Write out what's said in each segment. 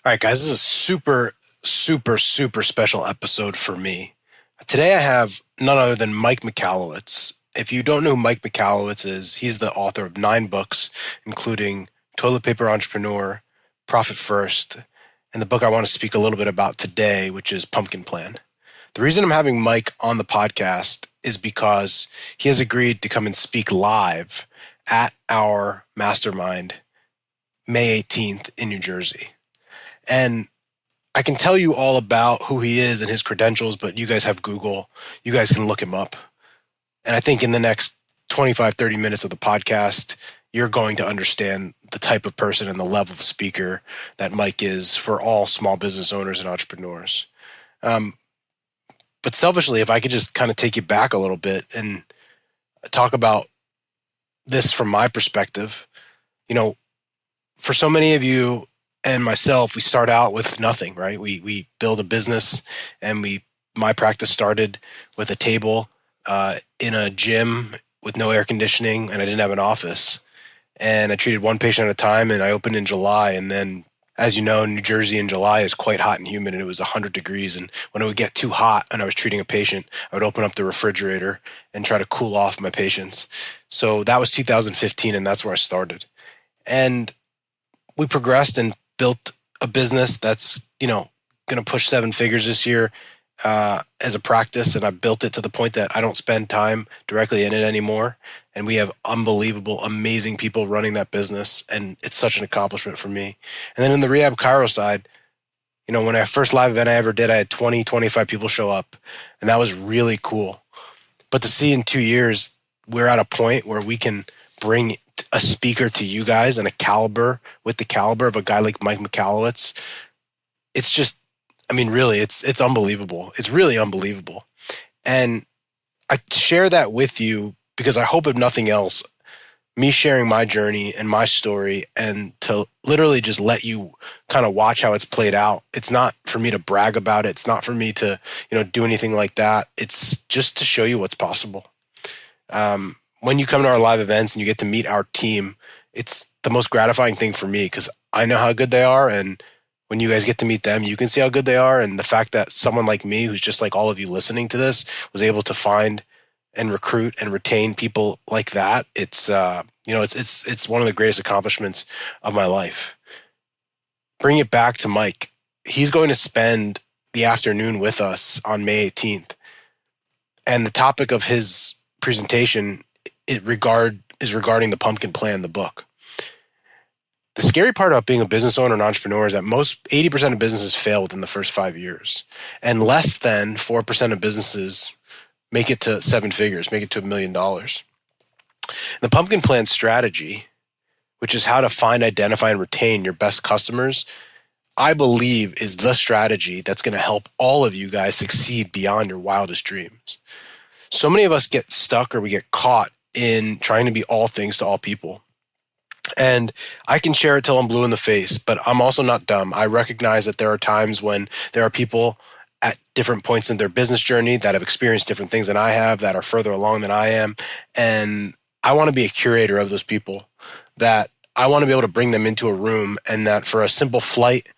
All right, guys, this is a super special episode for me. Today I have none other than Mike Michalowicz. If you don't know who Mike Michalowicz is, he's the author of 9 books, including Toilet Paper Entrepreneur, Profit First, and the book I want to speak a little bit about today, which is Pumpkin Plan. The reason I'm having Mike on the podcast is because he has agreed to come and speak live at our mastermind May 18th in New Jersey. And I can tell you all about who he is and his credentials, but you guys have Google. You guys can look him up. And I think in the next 25, 30 minutes of the podcast, you're going to understand the type of person and the level of speaker that Mike is for all small business owners and entrepreneurs. But selfishly, if I could just kind of take you back a little bit and talk about this from my perspective, for so many of you, and myself, we start out with nothing, right? We build a business, and my practice started with a table in a gym with no air conditioning, and I didn't have an office. And I treated one patient at a time, and I opened in July. And then, as you know, New Jersey in July is quite hot and humid, and it was 100 degrees. And when it would get too hot and I was treating a patient, I would open up the refrigerator and try to cool off my patients. So that was 2015, and that's where I started. And we progressed and built a business that's, going to push 7 figures this year as a practice. And I built it to the point that I don't spend time directly in it anymore. And we have unbelievable, amazing people running that business. And it's such an accomplishment for me. And then in the rehab chiro side, when our first live event I ever did, I had 20, 25 people show up. And that was really cool. But to see in 2 years, we're at a point where we can bring a speaker to you guys and with the caliber of a guy like Mike Michalowicz. It's just, really, it's unbelievable. It's really unbelievable. And I share that with you because I hope, if nothing else, me sharing my journey and my story, and to literally just let you kind of watch how it's played out. It's not for me to brag about it. It's not for me to, do anything like that. It's just to show you what's possible. When you come to our live events and you get to meet our team, it's the most gratifying thing for me because I know how good they are. And when you guys get to meet them, you can see how good they are. And the fact that someone like me, who's just like all of you listening to this, was able to find and recruit and retain people like that, it's one of the greatest accomplishments of my life. Bring it back to Mike. He's going to spend the afternoon with us on May 18th. And the topic of his presentation is regarding the Pumpkin Plan, the book. The scary part about being a business owner and entrepreneur is that 80% of businesses fail within the first 5 years, and less than 4% of businesses make it to 7 figures, make it to $1 million. The Pumpkin Plan strategy, which is how to find, identify, and retain your best customers, I believe is the strategy that's going to help all of you guys succeed beyond your wildest dreams. So many of us get stuck, or we get caught in trying to be all things to all people. And I can share it till I'm blue in the face, but I'm also not dumb. I recognize that there are times when there are people at different points in their business journey that have experienced different things than I have, that are further along than I am. And I want to be a curator of those people, that I want to be able to bring them into a room, and that for a simple flight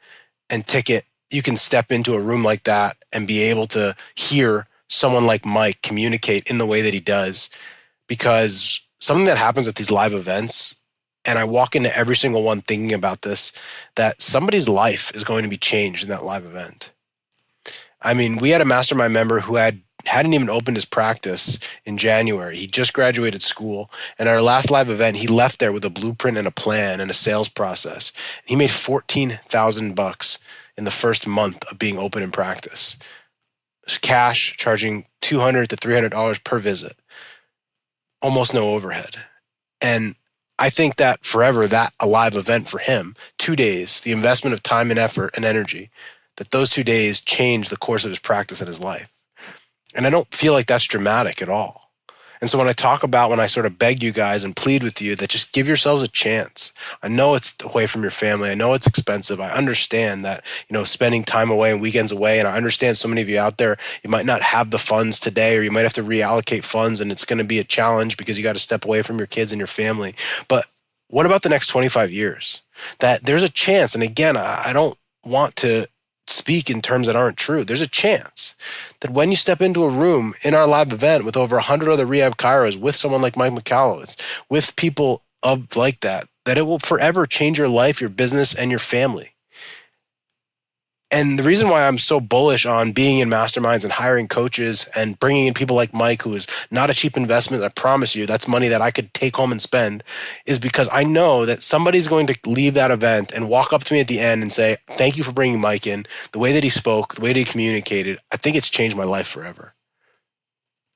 and ticket, you can step into a room like that and be able to hear someone like Mike communicate in the way that he does. Because something that happens at these live events, and I walk into every single one thinking about this, that somebody's life is going to be changed in that live event. We had a mastermind member who hadn't even opened his practice in January. He just graduated school, and at our last live event, he left there with a blueprint and a plan and a sales process. He made $14,000 in the first month of being open in practice. Cash, charging $200 to $300 per visit. Almost no overhead. And I think that forever, that a live event for him, 2 days, the investment of time and effort and energy, that those 2 days changed the course of his practice and his life. And I don't feel like that's dramatic at all. And so when I sort of beg you guys and plead with you that just give yourselves a chance. I know it's away from your family. I know it's expensive. I understand that, spending time away and weekends away. And I understand so many of you out there, you might not have the funds today, or you might have to reallocate funds, and it's going to be a challenge because you got to step away from your kids and your family. But what about the next 25 years? That there's a chance. And again, I don't want to speak in terms that aren't true. There's a chance that when you step into a room in our live event with over 100 other rehab chiros, with someone like Mike Michalowicz, with people of like that it will forever change your life, your business, and your family. And the reason why I'm so bullish on being in masterminds and hiring coaches and bringing in people like Mike, who is not a cheap investment, I promise you, that's money that I could take home and spend, is because I know that somebody's going to leave that event and walk up to me at the end and say, thank you for bringing Mike in. The way that he spoke, the way that he communicated, I think it's changed my life forever.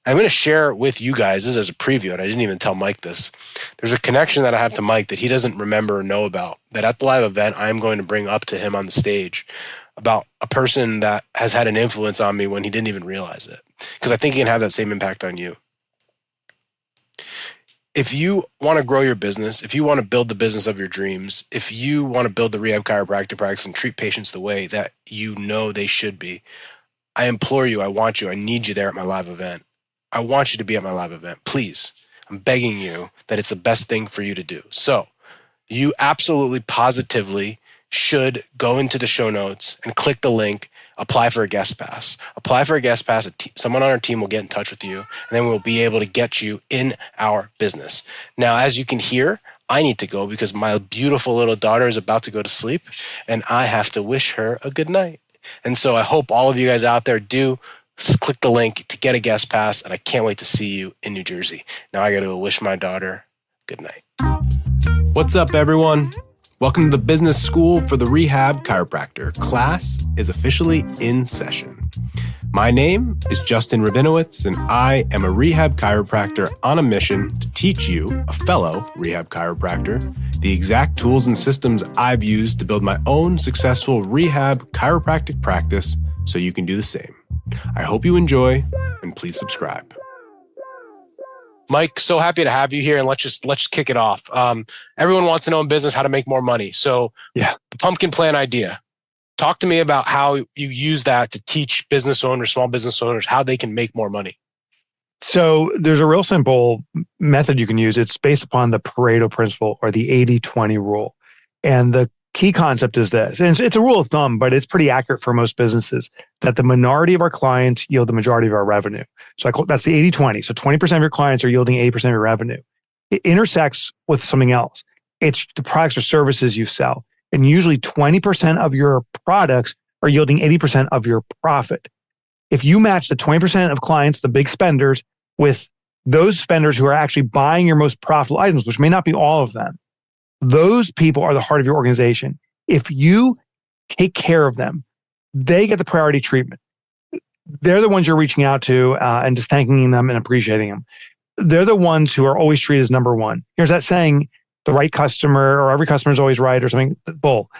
I'm going to share with you guys, this is as a preview, and I didn't even tell Mike this. There's a connection that I have to Mike that he doesn't remember or know about, that at the live event, I'm going to bring up to him on the stage about a person that has had an influence on me when he didn't even realize it. Because I think he can have that same impact on you. If you want to grow your business, if you want to build the business of your dreams, if you want to build the rehab chiropractic practice and treat patients the way that you know they should be, I implore you, I want you, I need you there at my live event. I want you to be at my live event. Please, I'm begging you that it's the best thing for you to do. So you absolutely, positively should go into the show notes and click the link, apply for a guest pass. Apply for a guest pass. Someone on our team will get in touch with you, and then we'll be able to get you in our business. Now, as you can hear, I need to go because my beautiful little daughter is about to go to sleep, and I have to wish her a good night. And so I hope all of you guys out there do click the link to get a guest pass, and I can't wait to see you in New Jersey. Now I got to wish my daughter good night. What's up, everyone? Welcome to the Business School for the Rehab Chiropractor. Class is officially in session. My name is Justin Rabinowitz, and I am a rehab chiropractor on a mission to teach you, a fellow rehab chiropractor, the exact tools and systems I've used to build my own successful rehab chiropractic practice so you can do the same. I hope you enjoy, and please subscribe. Mike, so happy to have you here, and let's just kick it off. Everyone wants to know in business how to make more money. So the pumpkin plan idea. Talk to me about how you use that to teach business owners, small business owners, how they can make more money. So there's a real simple method you can use. It's based upon the Pareto principle, or the 80-20 rule. And the key concept is this, and it's a rule of thumb, but it's pretty accurate for most businesses, that the minority of our clients yield the majority of our revenue. So that's the 80-20. So 20% of your clients are yielding 80% of your revenue. It intersects with something else. It's the products or services you sell. And usually 20% of your products are yielding 80% of your profit. If you match the 20% of clients, the big spenders, with those spenders who are actually buying your most profitable items, which may not be all of them, those people are the heart of your organization. If you take care of them, they get the priority treatment. They're the ones you're reaching out to and just thanking them and appreciating them. They're the ones who are always treated as number one. Here's that saying, the right customer, or every customer is always right, or something. Bull.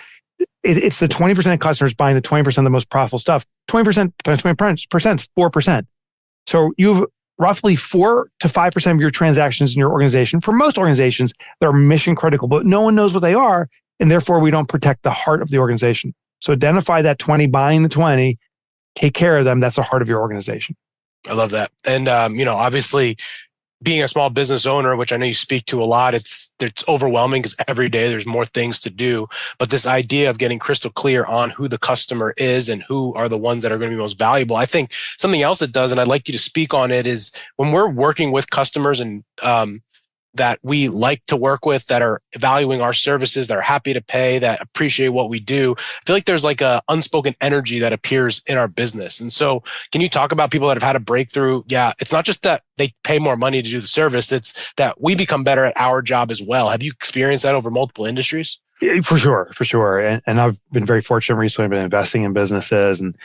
It's the 20% of customers buying the 20% of the most profitable stuff. 20% times 20% is 4%. So you've roughly 4 to 5% of your transactions in your organization. For most organizations, they're mission critical, but no one knows what they are, and therefore we don't protect the heart of the organization. So identify that 20, buying the 20, take care of them. That's the heart of your organization. I love that. And, obviously, being a small business owner, which I know you speak to a lot, it's overwhelming because every day there's more things to do. But this idea of getting crystal clear on who the customer is and who are the ones that are going to be most valuable. I think something else it does, and I'd like you to speak on it, is when we're working with customers and that we like to work with, that are valuing our services, that are happy to pay, that appreciate what we do, I feel like there's like a unspoken energy that appears in our business. And so can you talk about people that have had a breakthrough? Yeah, it's not just that they pay more money to do the service, it's that we become better at our job as well. Have you experienced that over multiple industries? Yeah, for sure. And I've been very fortunate recently. I've been investing in businesses and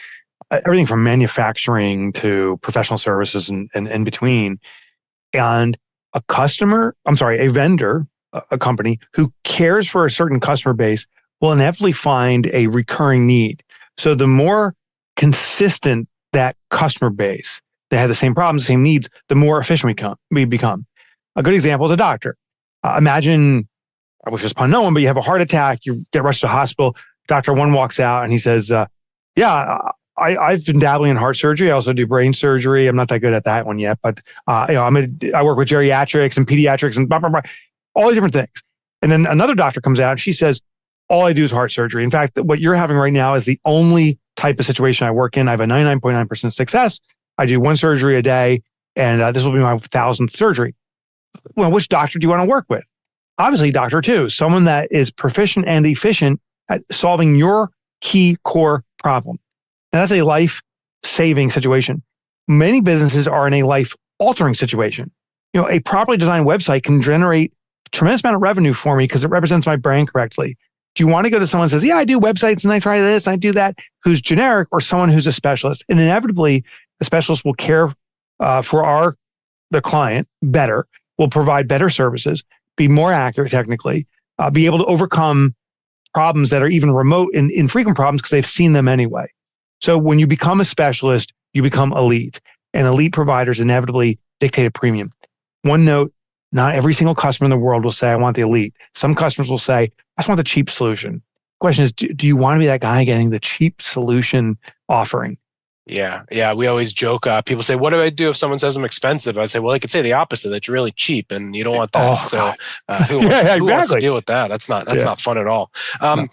everything from manufacturing to professional services and in between. And a vendor, a company who cares for a certain customer base will inevitably find a recurring need. So the more consistent that customer base, they have the same problems, same needs, the more efficient we become. A good example is a doctor. Imagine, I wish this upon no one, but you have a heart attack, you get rushed to the hospital, Doctor 1 walks out and he says, I've been dabbling in heart surgery. I also do brain surgery. I'm not that good at that one yet, but I work with geriatrics and pediatrics and blah, blah, blah, all these different things. And then another doctor comes out and she says, all I do is heart surgery. In fact, what you're having right now is the only type of situation I work in. I have a 99.9% success. I do one surgery a day, and this will be my 1,000th surgery. Well, which doctor do you want to work with? Obviously, Doctor 2, someone that is proficient and efficient at solving your key core problem. And that's a life-saving situation. Many businesses are in a life-altering situation. A properly designed website can generate a tremendous amount of revenue for me because it represents my brand correctly. Do you want to go to someone who says, yeah, I do websites and I try this, I do that, who's generic, or someone who's a specialist? And inevitably, the specialist will care for the client better, will provide better services, be more accurate technically, be able to overcome problems that are even remote and infrequent problems because they've seen them anyway. So when you become a specialist, you become elite. And elite providers inevitably dictate a premium. One note, not every single customer in the world will say, I want the elite. Some customers will say, I just want the cheap solution. The question is, do you want to be that guy getting the cheap solution offering? Yeah. We always joke. People say, what do I do if someone says I'm expensive? I say, well, they could say the opposite, that you're really cheap and you don't want that. Who wants to deal with that? That's not fun at all. No.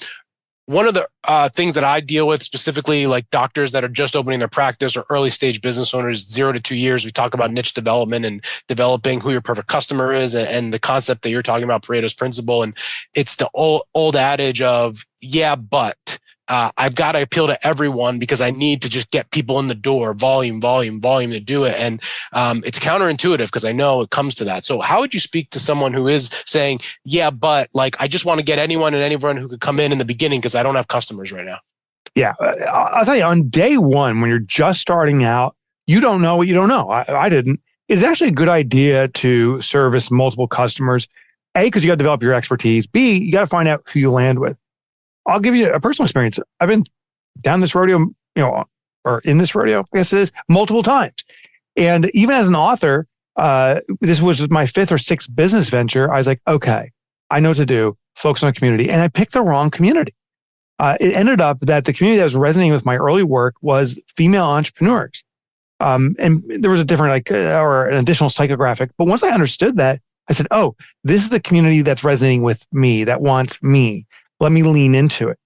One of the things that I deal with specifically, like doctors that are just opening their practice or early stage business owners, 0 to 2 years, we talk about niche development and developing who your perfect customer is, and the concept that you're talking about, Pareto's principle. And it's the old adage of, yeah, but I've got to appeal to everyone because I need to just get people in the door, volume to do it. And it's counterintuitive because I know it comes to that. So how would you speak to someone who is saying, yeah, but like, I just want to get anyone who could come in the beginning because I don't have customers right now? Yeah. I'll tell you, on day one, when you're just starting out, you don't know what you don't know. I didn't. It's actually a good idea to service multiple customers. A, because you got to develop your expertise. B, you got to find out who you land with. I'll give you a personal experience. I've been down this rodeo, or in this rodeo, I guess it is, multiple times. And even as an author, this was my 5th or 6th business venture. I was like, okay, I know what to do. Focus on a community. And I picked the wrong community. It ended up that the community that was resonating with my early work was female entrepreneurs. And there was a different, or an additional psychographic. But once I understood that, I said, oh, this is the community that's resonating with me, that wants me. Let me lean into it.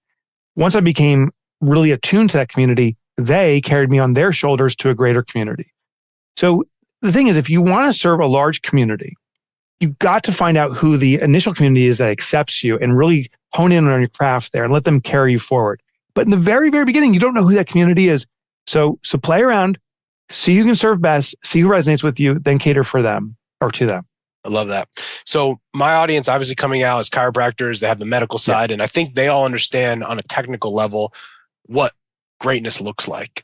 Once I became really attuned to that community, they carried me on their shoulders to a greater community. So the thing is, if you want to serve a large community, you've got to find out who the initial community is that accepts you and really hone in on your craft there and let them carry you forward. But in the very, very beginning, you don't know who that community is. So play around, see who can serve best, see who resonates with you, then cater for them or to them. I love that. So my audience obviously coming out as chiropractors, they have the medical side, and I think they all understand on a technical level what greatness looks like.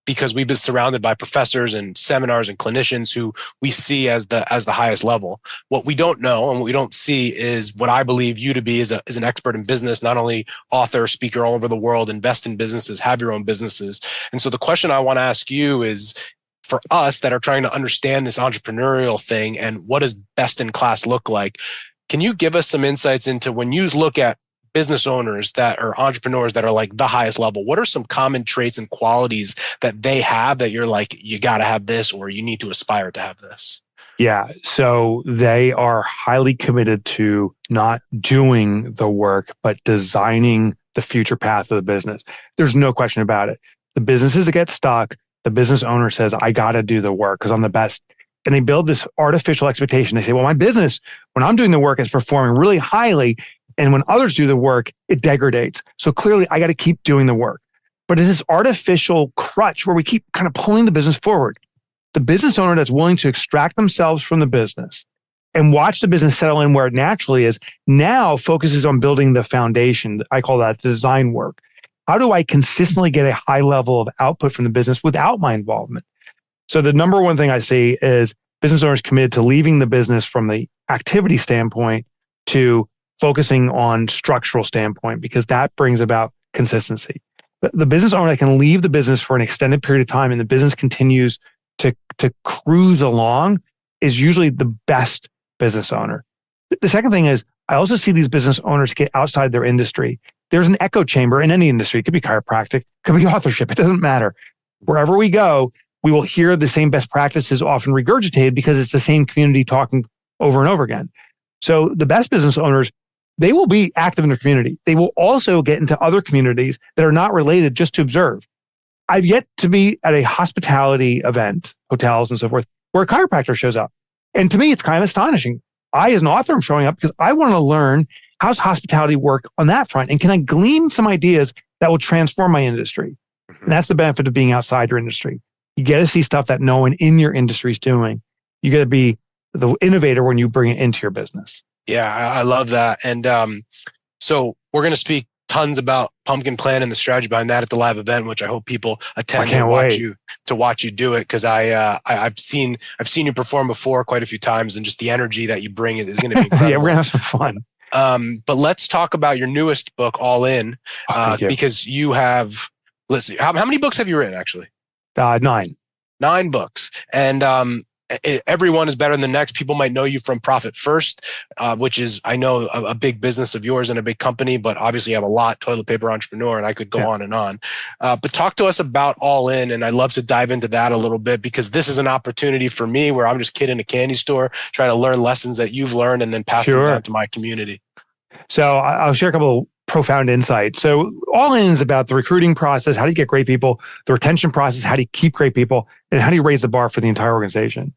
Because we've been surrounded by professors and seminars and clinicians who we see as the highest level. What we don't know and what we don't see is what I believe you to be is an expert in business, not only author, speaker all over the world, invest in businesses, have your own businesses. And so the question I want to ask you is, for us that are trying to understand this entrepreneurial thing and what does best in class look like, can you give us some insights into when you look at business owners that are entrepreneurs that are like the highest level, what are some common traits and qualities that they have that you're like, you got to have this or you need to aspire to have this? Yeah. So they are highly committed to not doing the work, but designing the future path of the business. There's no question about it. The businesses that get stuck, the business owner says, I got to do the work because I'm the best. And they build this artificial expectation. They say, well, my business, when I'm doing the work, is performing really highly. And when others do the work, it degrades. So clearly, I got to keep doing the work. But it's this artificial crutch where we keep kind of pulling the business forward. The business owner that's willing to extract themselves from the business and watch the business settle in where it naturally is, now focuses on building the foundation. I call that design work. How do I consistently get a high level of output from the business without my involvement? So the number one thing I see is business owners committed to leaving the business from the activity standpoint to focusing on structural standpoint, because that brings about consistency. The business owner that can leave the business for an extended period of time and the business continues to cruise along is usually the best business owner. The second thing is, I also see these business owners get outside their industry. There's an echo chamber in any industry. It could be chiropractic, it could be authorship. It doesn't matter. Wherever we go, we will hear the same best practices often regurgitated because it's the same community talking over and over again. So the best business owners they will be active in their community. They will also get into other communities that are not related just to observe. I've yet to be at a hospitality event, hotels and so forth, where a chiropractor shows up. And to me, it's kind of astonishing. I, as an author, am showing up because I want to learn how's hospitality work on that front. And can I glean some ideas that will transform my industry? And that's the benefit of being outside your industry. You get to see stuff that no one in your industry is doing. You got to be the innovator when you bring it into your business. Yeah, I love that. And so we're going to speak tons about Pumpkin Plan and the strategy behind that at the live event, which I hope people attend and watch you do it, because I've seen you perform before quite a few times, and just the energy that you bring is going to be incredible. Yeah, we're going to have some fun. But let's talk about your newest book, All In, because you have, let's see, how many books have you written actually? 9. 9 books. And everyone is better than the next. People might know you from Profit First, which is, I know, a big business of yours and a big company, but obviously you have a lot, Toilet Paper Entrepreneur, and I could go on and on. But talk to us about All In, and I'd love to dive into that a little bit, because this is an opportunity for me where I'm just a kid in a candy store trying to learn lessons that you've learned and then pass them down to my community. So I'll share a couple of profound insights. So All In is about the recruiting process. How do you get great people? The retention process. How do you keep great people? And how do you raise the bar for the entire organization?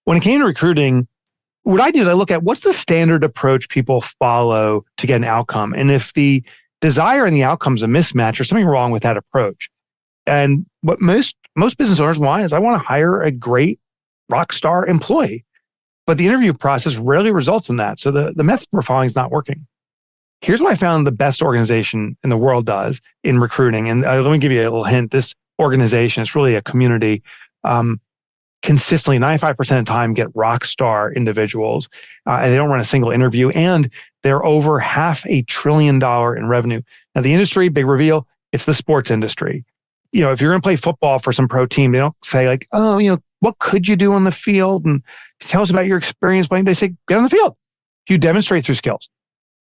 When it came to recruiting, what I do is I look at what's the standard approach people follow to get an outcome. And if the desire and the outcome is a mismatch, or something wrong with that approach. And what most business owners want is, I want to hire a great rock star employee. But the interview process rarely results in that. So the method we're following is not working. Here's what I found the best organization in the world does in recruiting. And let me give you a little hint. This organization is really a community. Consistently, 95% of the time, get rock star individuals. And they don't run a single interview. And they're over $500 billion in revenue. Now, the industry, big reveal, it's the sports industry. If you're going to play football for some pro team, they don't say like, oh, what could you do on the field? And tell us about your experience playing. They say, get on the field. You demonstrate through skills.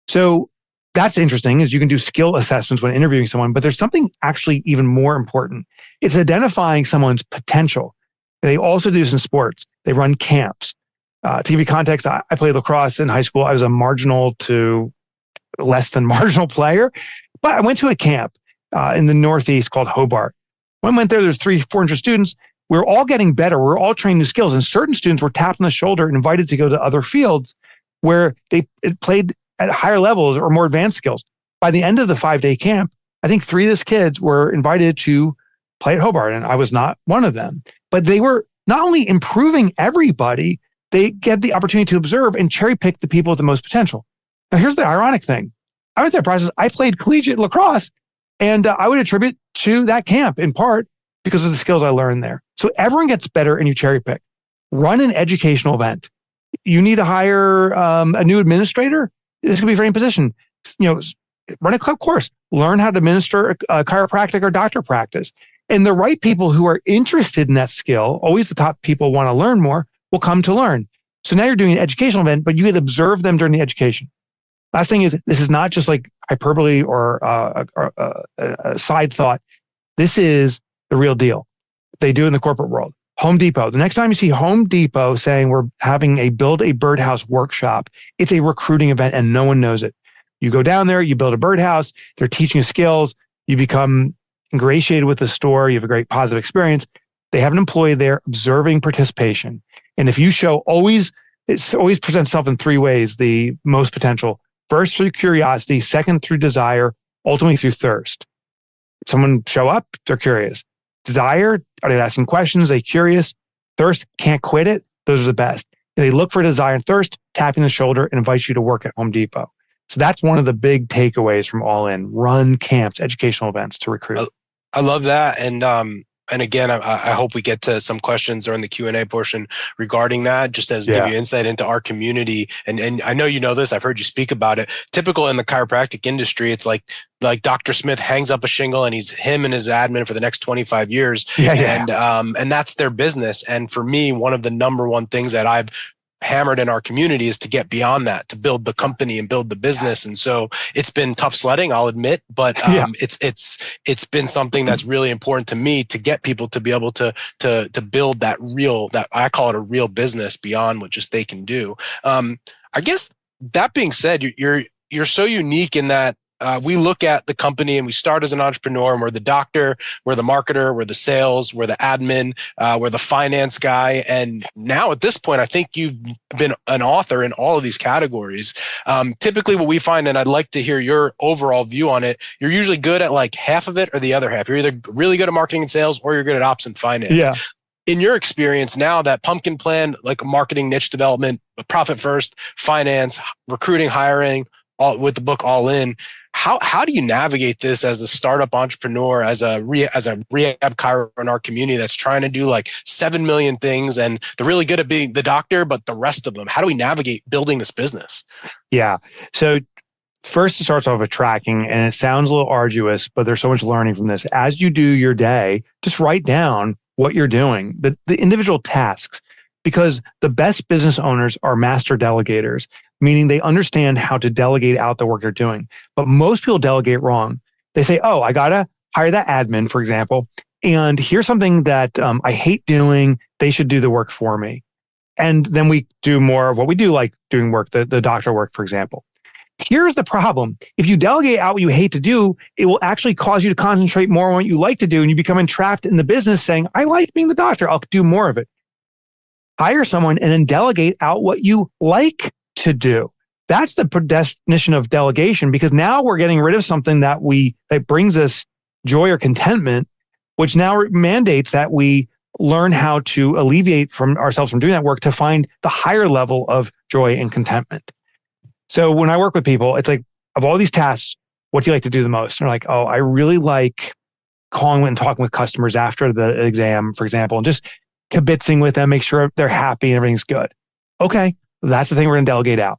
So that's interesting, is you can do skill assessments when interviewing someone, but there's something actually even more important. It's identifying someone's potential. They also do this in sports. They run camps. To give you context, I played lacrosse in high school. I was a marginal to less than marginal player, but I went to a camp in the Northeast called Hobart. When I went there, there's 300-400 students. We were all getting better. We were all trained new skills, and certain students were tapped on the shoulder and invited to go to other fields where they played at higher levels or more advanced skills. By the end of the 5-day camp, I think 3 of those kids were invited to play at Hobart, and I was not one of them. But they were not only improving everybody, they get the opportunity to observe and cherry pick the people with the most potential. Now, here's the ironic thing. I went through that process. I played collegiate lacrosse, and I would attribute to that camp in part because of the skills I learned there. So everyone gets better, and you cherry pick. Run an educational event. You need to hire a new administrator. This could be for any position. Run a club course. Learn how to administer a chiropractic or doctor practice. And the right people who are interested in that skill, always the top people want to learn more, will come to learn. So now you're doing an educational event, but you get to observe them during the education. Last thing is, this is not just like hyperbole or a side thought. This is the real deal. They do in the corporate world. Home Depot. The next time you see Home Depot saying we're having a build a birdhouse workshop, it's a recruiting event and no one knows it. You go down there, you build a birdhouse, they're teaching you skills, you become ingratiated with the store, you have a great positive experience. They have an employee there observing participation. And if you show it always presents itself in 3 ways, the most potential. First, through curiosity. Second, through desire. Ultimately, through thirst. Someone show up, they're curious. Desire, are they asking questions? Are they curious? Thirst, can't quit it. Those are the best. And they look for desire and thirst, tapping the shoulder, and invite you to work at Home Depot. So that's one of the big takeaways from All In. Run camps, educational events to recruit. I love that. And again, I hope we get to some questions during the Q&A portion regarding that, just as give you insight into our community. And I know you know this, I've heard you speak about it. Typical in the chiropractic industry, it's like Dr. Smith hangs up a shingle and he's him and his admin for the next 25 years. And that's their business. And for me, one of the number one things that I've hammered in our community is to get beyond that, to build the company and build the business. And so it's been tough sledding, I'll admit, but it's been something that's really important to me to get people to be able to build that I call it a real business beyond what just they can do. I guess that being said, you're so unique in that we look at the company and we start as an entrepreneur, and we're the doctor, we're the marketer, we're the sales, we're the admin, we're the finance guy. And now at this point, I think you've been an author in all of these categories. Typically what we find, and I'd like to hear your overall view on it, you're usually good at like half of it or the other half. You're either really good at marketing and sales or you're good at ops and finance. Yeah. In your experience now, that pumpkin plan, like marketing, niche development, profit first, finance, recruiting, hiring, all with the book All In, how do you navigate this as a startup entrepreneur, as a rehab chiro in our community that's trying to do like 7 million things, and they're really good at being the doctor, but the rest of them, how do we navigate building this business? Yeah. So first, it starts off with tracking, and it sounds a little arduous, but there's so much learning from this. As you do your day, just write down what you're doing, the individual tasks, because the best business owners are master delegators, meaning they understand how to delegate out the work they're doing. But most people delegate wrong. They say, oh, I got to hire that admin, for example, and here's something that I hate doing. They should do the work for me. And then we do more of what we do, like doing work, the doctor work, for example. Here's the problem. If you delegate out what you hate to do, it will actually cause you to concentrate more on what you like to do, and you become entrapped in the business saying, I like being the doctor, I'll do more of it. Hire someone and then delegate out what you like to do. That's the definition of delegation, because now we're getting rid of something that brings us joy or contentment, which now mandates that we learn how to alleviate from ourselves from doing that work to find the higher level of joy and contentment. So when I work with people, it's like, of all these tasks, what do you like to do the most? And they're like, oh, I really like calling and talking with customers after the exam, for example, and just kibitzing with them, make sure they're happy and everything's good. Okay, that's the thing we're going to delegate out.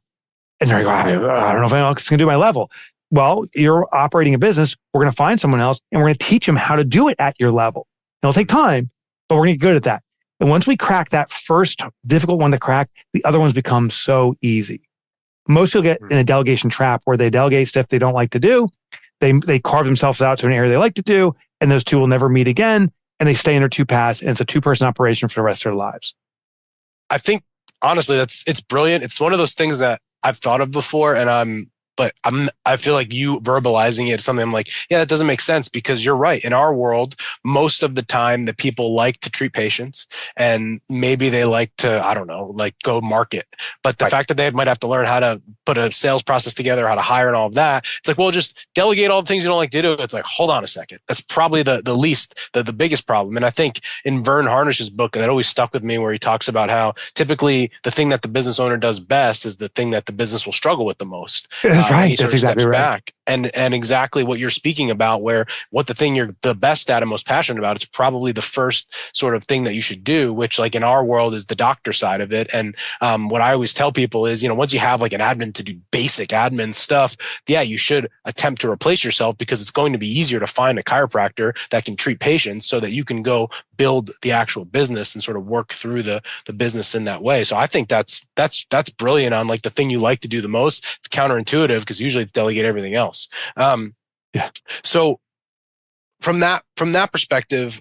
And they're like, I don't know if anyone else can do my level. Well, you're operating a business. We're going to find someone else, and we're going to teach them how to do it at your level. It'll take time, but we're going to get good at that. And once we crack that first difficult one to crack, the other ones become so easy. Most people get in a delegation trap where they delegate stuff they don't like to do. They carve themselves out to an area they like to do, and those two will never meet again, and they stay in their two paths, and it's a two-person operation for the rest of their lives. I think, honestly, it's brilliant. It's one of those things that I've thought of before, and I feel like you verbalizing it, something I'm like, yeah, that doesn't make sense, because you're right. In our world, most of the time the people like to treat patients, and maybe they like to, I don't know, like go market. But the fact that they might have to learn how to put a sales process together, how to hire and all of that, it's like, well, just delegate all the things you don't like to do. It's like, hold on a second. That's probably the biggest problem. And I think in Vern Harnish's book, that always stuck with me, where he talks about how typically the thing that the business owner does best is the thing that the business will struggle with the most. That's right. That's exactly right. Back. And exactly what you're speaking about, where what the thing you're the best at and most passionate about, it's probably the first sort of thing that you should do, which like in our world is the doctor side of it. And what I always tell people is, once you have like an admin to do basic admin stuff, yeah, you should attempt to replace yourself, because it's going to be easier to find a chiropractor that can treat patients so that you can go build the actual business and sort of work through the business in that way. So I think that's brilliant on like the thing you like to do the most. It's counterintuitive, because usually it's delegate everything else. Yeah. So from that perspective,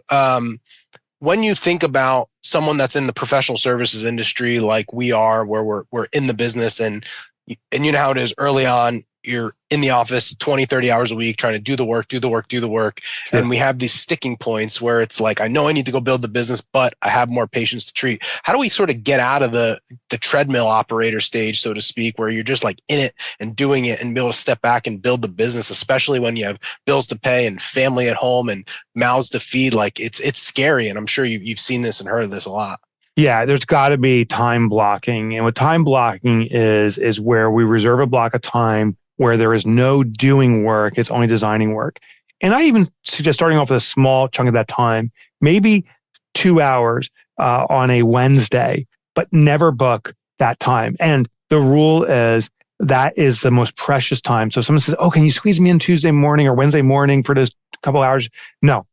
when you think about someone that's in the professional services industry, like we are, where we're in the business, and you know how it is early on, you're in the office 20, 30 hours a week trying to do the work. Sure. And we have these sticking points where it's like, I know I need to go build the business, but I have more patients to treat. How do we sort of get out of the treadmill operator stage, so to speak, where you're just like in it and doing it, and be able to step back and build the business, especially when you have bills to pay and family at home and mouths to feed? Like it's scary. And I'm sure you've seen this and heard of this a lot. Yeah, there's got to be time blocking. And what time blocking is where we reserve a block of time where there is no doing work, it's only designing work. And I even suggest starting off with a small chunk of that time, maybe 2 hours on a Wednesday, but never book that time. And the rule is that is the most precious time. So if someone says, oh, can you squeeze me in Tuesday morning or Wednesday morning for this couple hours? No,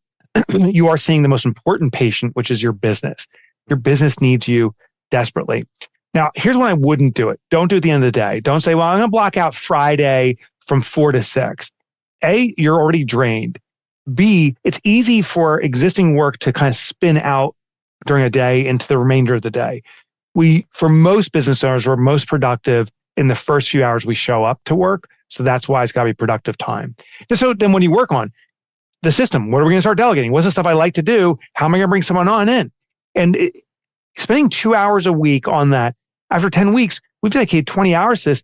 you are seeing the most important patient, which is your business. Your business needs you desperately. Now, here's when I wouldn't do it. Don't do it at the end of the day. Don't say, well, I'm going to block out Friday from 4 to 6. A, you're already drained. B, it's easy for existing work to kind of spin out during a day into the remainder of the day. For most business owners, we're most productive in the first few hours we show up to work. So that's why it's got to be productive time. So then when you work on the system, what are we going to start delegating? What's the stuff I like to do? How am I going to bring someone on in? And spending 2 hours a week on that, after 10 weeks, we've dedicated 20 hours to this.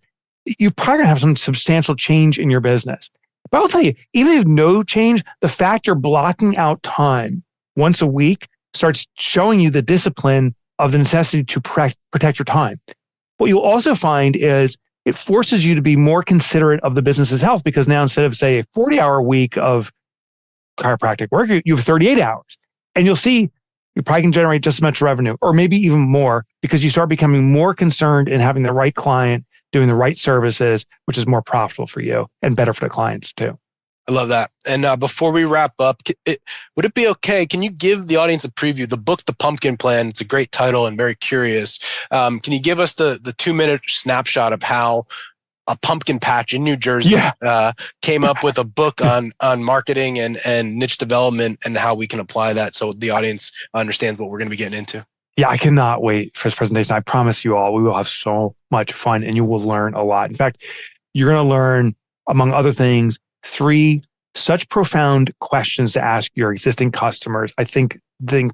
You're probably going to have some substantial change in your business. But I'll tell you, even if no change, the fact you're blocking out time once a week starts showing you the discipline of the necessity to protect your time. What you'll also find is it forces you to be more considerate of the business's health, because now instead of, say, a 40-hour week of chiropractic work, you have 38 hours. And you'll see you probably can generate just as much revenue, or maybe even more, because you start becoming more concerned in having the right client, doing the right services, which is more profitable for you and better for the clients too. I love that. And before we wrap up, would it be okay? Can you give the audience a preview? The book, The Pumpkin Plan, it's a great title and very curious. Can you give us the 2-minute snapshot of how a pumpkin patch in New Jersey came up with a book on marketing and niche development, and how we can apply that so the audience understands what we're going to be getting into? Yeah, I cannot wait for this presentation. I promise you all, we will have so much fun and you will learn a lot. In fact, you're going to learn, among other things, 3 such profound questions to ask your existing customers. I think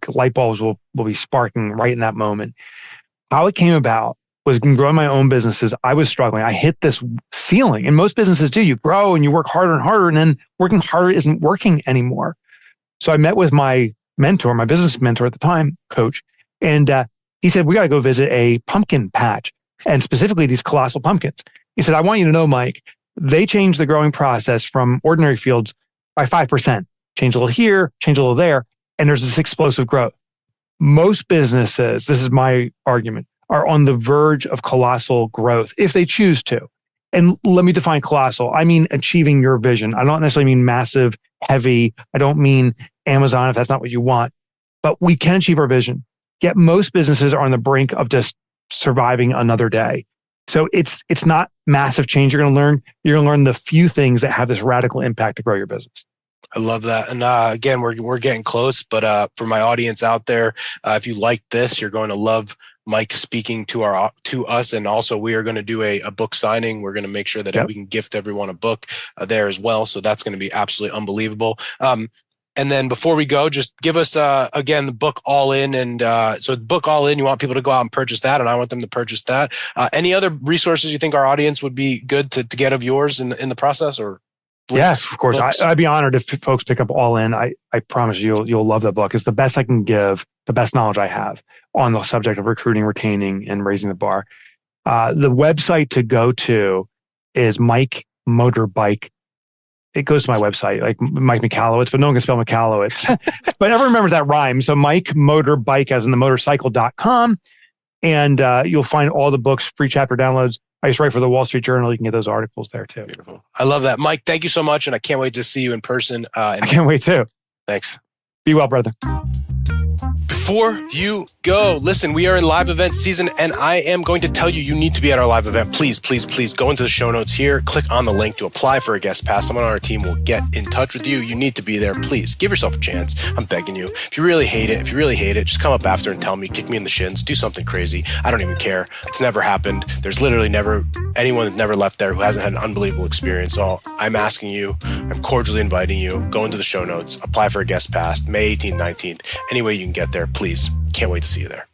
light bulbs will be sparking right in that moment. How it came about was in growing my own businesses. I was struggling. I hit this ceiling, and most businesses do. You grow and you work harder and harder, and then working harder isn't working anymore. So I met with my mentor, my business mentor at the time, coach, and he said, we got to go visit a pumpkin patch, and specifically these colossal pumpkins. He said, I want you to know, Mike, they changed the growing process from ordinary fields by 5%. Change a little here, change a little there, and there's this explosive growth. Most businesses, this is my argument, are on the verge of colossal growth if they choose to. And let me define colossal. I mean achieving your vision. I don't necessarily mean massive, heavy. I don't mean Amazon if that's not what you want. But we can achieve our vision. Yet most businesses are on the brink of just surviving another day. So it's not massive change you're going to learn the few things that have this radical impact to grow your business. I love that. And again, we're getting close, but for my audience out there, if you like this, you're going to love Mike speaking to us. And also we are going to do a book signing. We're going to make sure that we can gift everyone a book there as well. So that's going to be absolutely unbelievable. And then before we go, just give us, again, the book All In. And so the book All In, you want people to go out and purchase that, and I want them to purchase that. Any other resources you think our audience would be good to get of yours in the process? Or yes, of course. I'd be honored if folks pick up All In. I promise you'll love the book. It's the best I can give, the best knowledge I have on the subject of recruiting, retaining, and raising the bar. The website to go to is Mike Motorbike. It goes to my website, like Mike Michalowicz, but no one can spell Michalowicz. But everyone remembers that rhyme. So Mike Motorbike, as in the motorcycle.com. And you'll find all the books, free chapter downloads. I used to write for the Wall Street Journal. You can get those articles there too. Beautiful. I love that. Mike, thank you so much. And I can't wait to see you in person. I can't wait too. Thanks. Be well, brother. Before you go, listen, we are in live event season, and I am going to tell you, you need to be at our live event. Please, please, please go into the show notes here, click on the link to apply for a guest pass. Someone on our team will get in touch with you. You need to be there. Please give yourself a chance. I'm begging you. If you really hate it, just come up after and tell me, kick me in the shins, do something crazy. I don't even care. It's never happened. There's literally never anyone that never left there who hasn't had an unbelievable experience. So I'm asking you, I'm cordially inviting you, go into the show notes, apply for a guest pass, May 18th, 19th, any way you can get there, please. Can't wait to see you there.